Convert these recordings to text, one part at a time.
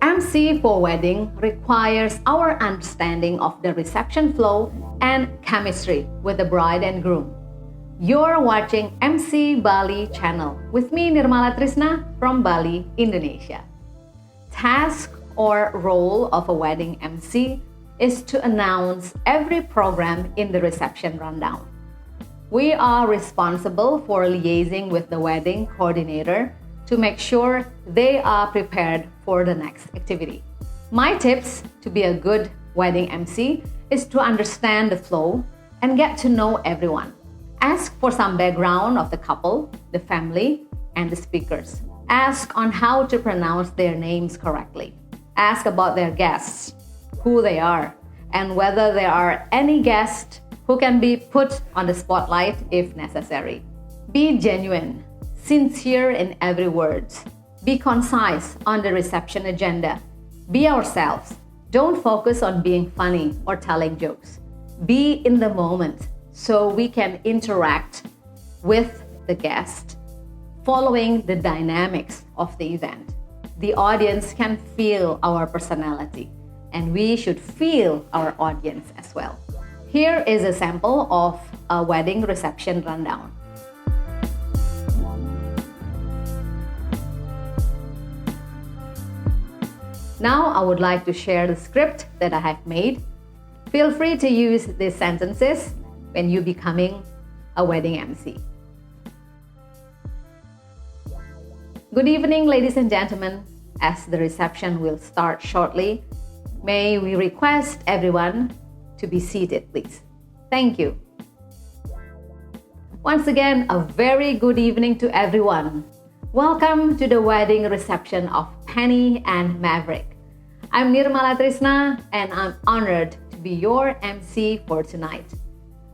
MC for wedding requires our understanding of the reception flow and chemistry with the bride and groom. You're watching MC Bali channel with me Nirmala Trisna from Bali, Indonesia. Task or role of a wedding MC is to announce every program in the reception rundown. We are responsible for liaising with the wedding coordinator to make sure they are prepared for the next activity. My tips to be a good wedding MC is to understand the flow and get to know everyone. Ask for some background of the couple, the family, and the speakers. Ask on how to pronounce their names correctly. Ask about their guests, who they are, and whether there are any guests who can be put on the spotlight if necessary. Be genuine, sincere in every word. Be concise on the reception agenda. Be ourselves. Don't focus on being funny or telling jokes. Be in the moment so we can interact with the guest, following the dynamics of the event. The audience can feel our personality, and we should feel our audience as well. Here is a sample of a wedding reception rundown. Now I would like to share the script that I have made. Feel free to use these sentences when you're becoming a wedding MC. Good evening, ladies and gentlemen. As the reception will start shortly, may we request everyone to be seated, please. Thank you. Once again, a very good evening to everyone. Welcome to the wedding reception of Penny and Maverick. I'm Nirmala Trisna, and I'm honored to be your MC for tonight.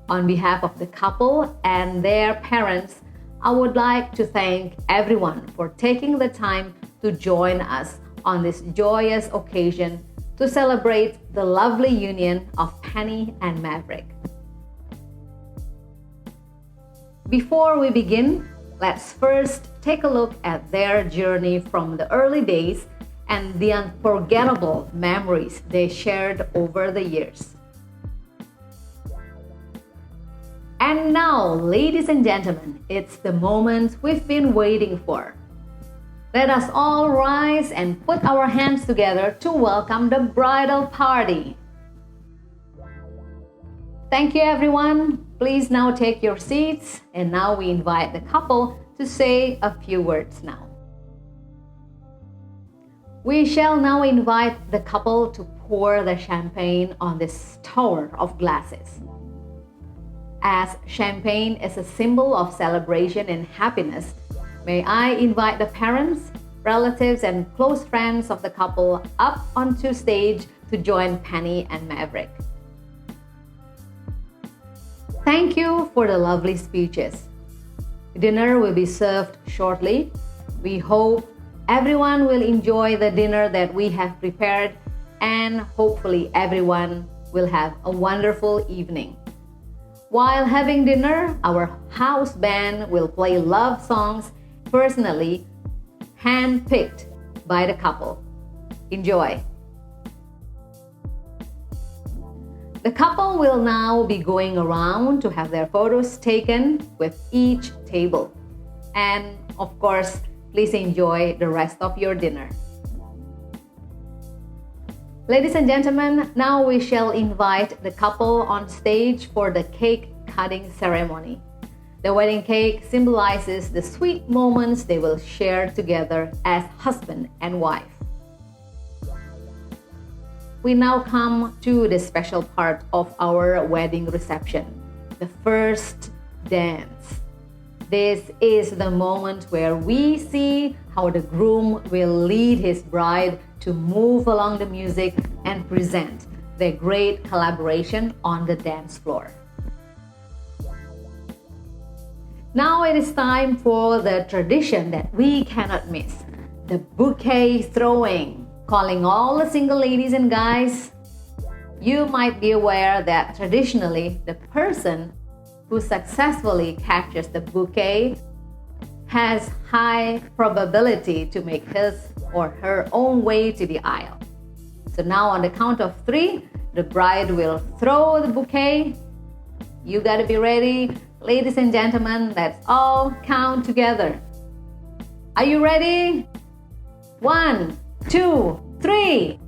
On behalf of the couple and their parents, I would like to thank everyone for taking the time to join us on this joyous occasion to celebrate the lovely union of Penny and Maverick. Before we begin, let's first take a look at their journey from the early days and the unforgettable memories they shared over the years. And now, ladies and gentlemen, it's the moment we've been waiting for. Let us all rise and put our hands together to welcome the bridal party. Thank you, everyone. Please now take your seats, and now we invite the couple to say a few words now. We shall now invite the couple to pour the champagne on this tower of glasses. As champagne is a symbol of celebration and happiness, may I invite the parents, relatives, and close friends of the couple up onto stage to join Penny and Maverick. Thank you for the lovely speeches. Dinner will be served shortly. We hope everyone will enjoy the dinner that we have prepared, and hopefully everyone will have a wonderful evening. While having dinner, our house band will play love songs personally hand-picked by the couple. Enjoy. The couple will now be going around to have their photos taken with each table. And of course, please enjoy the rest of your dinner. Ladies and gentlemen, now we shall invite the couple on stage for the cake cutting ceremony. The wedding cake symbolizes the sweet moments they will share together as husband and wife. We now come to the special part of our wedding reception, the first dance. This is the moment where we see how the groom will lead his bride to move along the music and present their great collaboration on the dance floor. Now it is time for the tradition that we cannot miss, the bouquet throwing. Calling all the single ladies and guys, you might be aware that traditionally the person who successfully catches the bouquet has high probability to make his or her own way to the aisle. So now on the count of 3, the bride will throw the bouquet. You gotta be ready. Ladies and gentlemen, let's all count together. Are you ready? 1, 2, 3.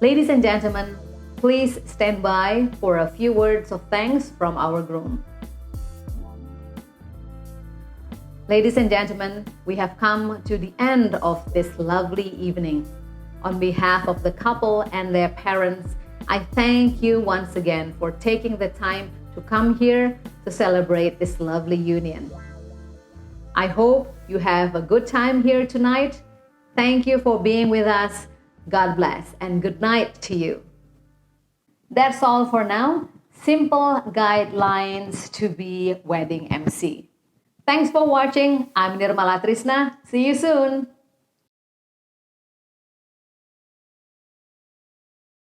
Ladies and gentlemen, please stand by for a few words of thanks from our groom. Ladies and gentlemen, we have come to the end of this lovely evening. On behalf of the couple and their parents, I thank you once again for taking the time to come here to celebrate this lovely union. I hope you have a good time here tonight. Thank you for being with us. God bless and good night to you. That's all for now. Simple guidelines to be wedding MC. Thanks for watching. I'm Nirmala Trisna. See you soon.